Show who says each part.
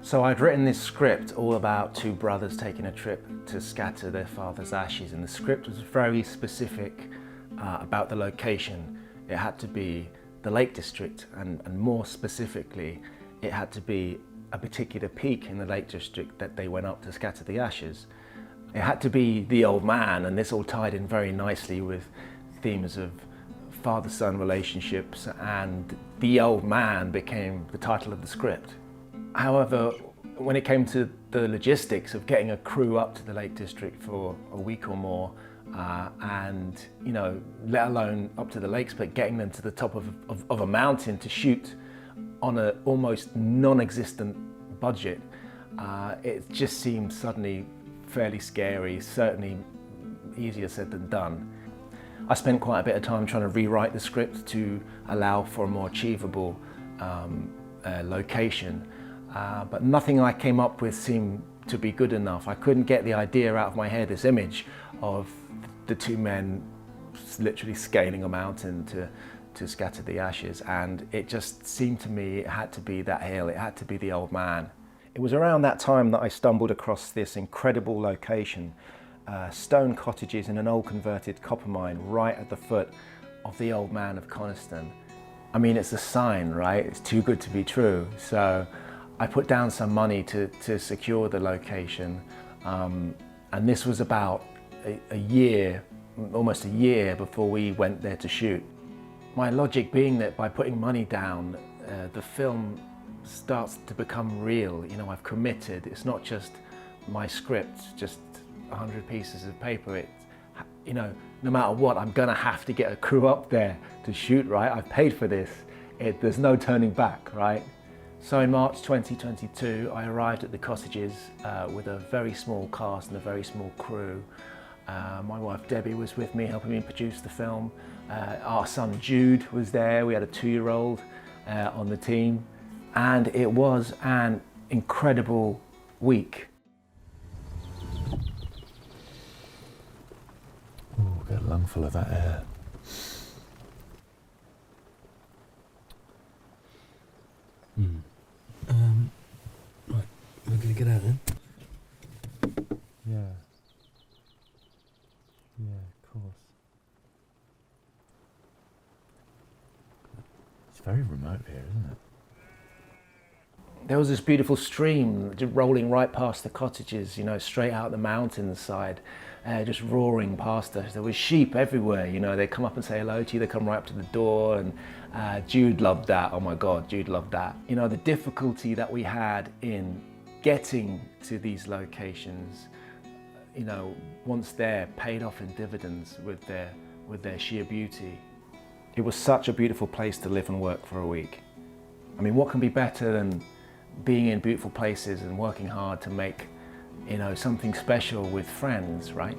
Speaker 1: So I'd written this script all about two brothers taking a trip to scatter their father's ashes, and the script was very specific about the location. It had to be the Lake District, and more specifically, it had to be a particular peak in the Lake District that they went up to scatter the ashes. It had to be the old man, and this all tied in very nicely with themes of father-son relationships, and the old man became the title of the script. However, when it came to the logistics of getting a crew up to the Lake District for a week or more, and let alone up to the lakes, but getting them to the top of a mountain to shoot on an almost non-existent budget, it just seemed suddenly fairly scary, certainly easier said than done. I spent quite a bit of time trying to rewrite the script to allow for a more achievable location. But nothing I came up with seemed to be good enough. I couldn't get the idea out of my head, this image of the two men literally scaling a mountain to scatter the ashes, and it just seemed to me it had to be that hill, it had to be the old man. It was around that time that I stumbled across this incredible location, stone cottages in an old converted copper mine right at the foot of the old man of Coniston. I mean, it's a sign, right? It's too good to be true. So I put down some money to secure the location, and this was about a year, almost a year before we went there to shoot. My logic being that by putting money down, the film starts to become real. I've committed. It's not just my script, just 100 pieces of paper. No matter what, I'm gonna have to get a crew up there to shoot, right? I've paid for this. There's no turning back, right? So in March 2022, I arrived at the cottages with a very small cast and a very small crew. My wife Debbie was with me, helping me produce the film. Our son Jude was there. We had a 2-year-old on the team. And it was an incredible week.
Speaker 2: Oh, get a lungful of that air.
Speaker 3: Right, we're gonna get out then.
Speaker 2: Yeah. Yeah, of course. It's very remote here, isn't it?
Speaker 1: There was this beautiful stream just rolling right past the cottages, straight out the mountainside, just roaring past us. There was sheep everywhere, they come up and say hello to you, they come right up to the door, and Jude loved that. Oh my God, Jude loved that. The difficulty that we had in getting to these locations, once there, paid off in dividends with their sheer beauty. It was such a beautiful place to live and work for a week. I mean, what can be better than being in beautiful places and working hard to make, something special with friends, right?